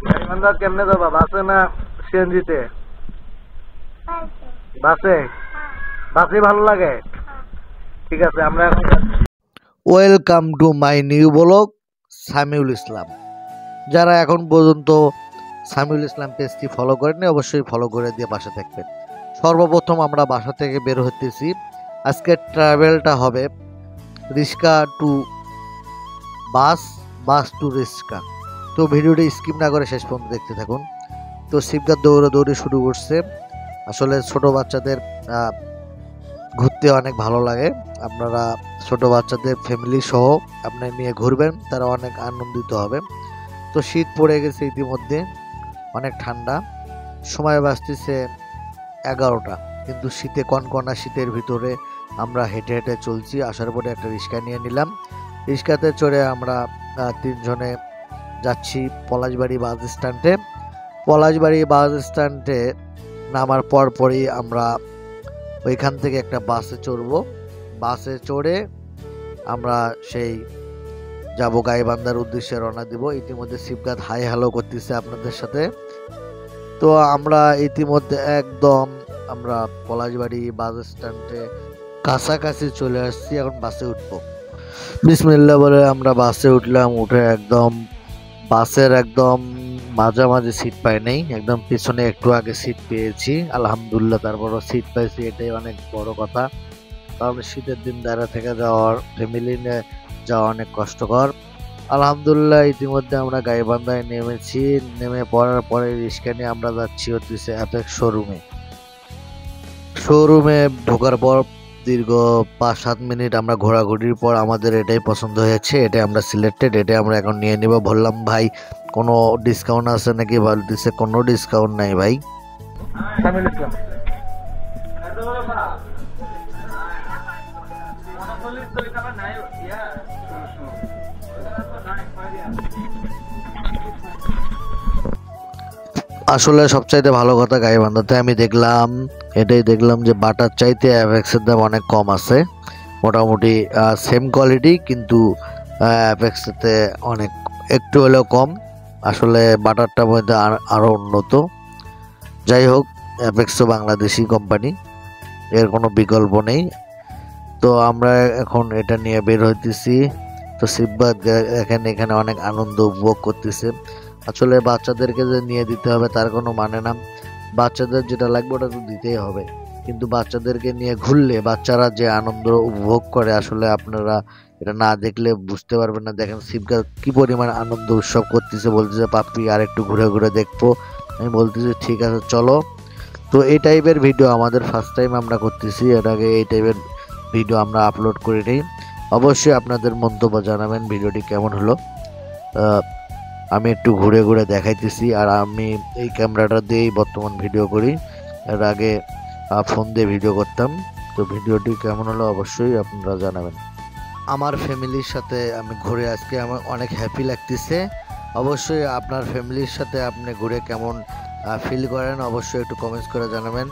গাইবান্ধা কেমনে যাবা, বাসে না সিএনজিতে? বাসে। বাসে ভালো লাগে। ঠিক আছে, আমরা এখন welcome to my new blog Samiul Islam. যারা এখন পর্যন্ত সামিউল ইসলাম পেজটি ফলো করেননি অবশ্যই ফলো করে দিয়ে পাশে থাকবেন। সর্বপ্রথম আমরা বাসা থেকে বের হতেছি। আজকের ট্রাভেলটা হবে রিক্সা টু বাস, বাস টু রিক্সা। তো ভিডিওটি স্কিপ না করে শেষ পর্যন্ত দেখতে থাকুন। তো শিবগার দৌড়াদৌড়ি শুরু করছে। আসলে ছোট বাচ্চাদের ঘুরতে অনেক ভালো লাগে। আপনারা ছোট বাচ্চাদের ফ্যামিলি সহ আপনি নিয়ে ঘুরবেন, তারা অনেক আনন্দিত হবে। তো শীত পড়ে গেছে ইতিমধ্যে, অনেক ঠান্ডা, সময় বাঁচতেছে 11টা, কিন্তু শীতে কনকনা শীতের ভিতরে আমরা হেঁটে হেঁটে চলছি। আসার পরে একটা রিক্সা নিয়ে নিলাম। রিক্সাতে চড়ে আমরা তিনজনে যাচ্ছি পলাশবাড়ি বাস স্ট্যান্ডে। পলাশবাড়ি বাস স্ট্যান্ডে নামার পরই আমরা ওইখান থেকে একটা বাসে চড়বো। বাসে চড়ে আমরা সেই যাব গাইবান্ধার উদ্দেশ্যে রওনা দিব। ইতিমধ্যে শিবগাত হাই হ্যালো করতেছে আপনাদের সাথে। তো আমরা ইতিমধ্যে একদম আমরা পলাশবাড়ি বাস স্ট্যান্ডে কাছাকাছি চলে আসছি। এখন বাসে উঠবো। বিসমিল্লাহ বলে আমরা বাসে উঠলাম। উঠে একদম বাসের একদম মাঝামাঝি সিট পাই নাই, একদম পিছনে একটু আগে সিট পেয়েছি আলহামদুলিল্লাহ। তারপরও সিট পাইছি, এটাই অনেক বড় কথা। কারণ শীতের দিন দাঁড়া থেকে যাওয়ার, ফ্যামিলি নিয়ে যাওয়া অনেক কষ্টকর। আলহামদুলিল্লাহ ইতিমধ্যে আমরা গাইবান্ধায় নেমেছি। নেমে পড়ার পরে রিক্সা নিয়ে আমরা যাচ্ছি হচ্ছে অ্যাপেক্স শোরুমে ঢোকার পর দীর্ঘ 5-7 মিনিট আমরা ঘোরাঘুরির পর আমাদের এটাই পছন্দ হয়েছে, এটাই আমরা সিলেক্টেড, এটাই আমরা এখন নিয়ে নিব। বললাম ভাই কোনো ডিসকাউন্ট আছে নাকি? বলতেছে কোনো ডিসকাউন্ট নাই ভাই। আসলে সবচাইতে ভালো কথা গাইবান্ধাতে আমি এটাই দেখলাম যে বাটার চাইতে অ্যাপেক্সের দাম অনেক কম আছে। মোটামুটি সেম কোয়ালিটি, কিন্তু অ্যাপেক্সেতে অনেক একটু হলেও কম। আসলে বাটারটার মধ্যে আরও উন্নত। যাই হোক, অ্যাপেক্সও বাংলাদেশি কোম্পানি, এর কোনো বিকল্প নেই। তো আমরা এখন এটা নিয়ে বের হইতেছি। তো শিববাদ এখানে অনেক আনন্দ উপভোগ করতেছে। আসলে বাচ্চাদেরকে যে নিয়ে দিতে হবে তার কোনো মানে না। বাচ্চাদের যেটা লাগবে ওটা তো দিতেই হবে, কিন্তু বাচ্চাদেরকে নিয়ে ঘুরলে বাচ্চারা যে আনন্দ উপভোগ করে আসলে আপনারা এটা না দেখলে বুঝতে পারবেন না। দেখেন শিবগা কি পরিমাণ আনন্দ উৎসব করতেছে, বলতেছে পাপ্পি আর একটু ঘুরে ঘুরে দেখবো। আমি বলতেছি ঠিক আছে চলো। তো এই টাইপের ভিডিও আমাদের ফার্স্ট টাইম আমরা করতেছি, এর আগে এই টাইপের ভিডিও আমরা আপলোড করে নিই। অবশ্যই আপনাদের মন্তব্য জানাবেন ভিডিওটি কেমন হলো। আমি একটু ঘুরে ঘুরে দেখাইতেছি, আর আমি এই ক্যামেরাটা দিয়েই বর্তমান ভিডিও করি। এর আগে ফোন দিয়ে ভিডিও করতাম। তো ভিডিওটি কেমন হলো অবশ্যই আপনারা জানাবেন। আমার ফ্যামিলির সাথে আমি ঘুরে আজকে আমার অনেক হ্যাপি লাগতেছে। অবশ্যই আপনার ফ্যামিলির সাথে আপনি ঘুরে কেমন ফিল করেন অবশ্যই একটু কমেন্টস করে জানাবেন।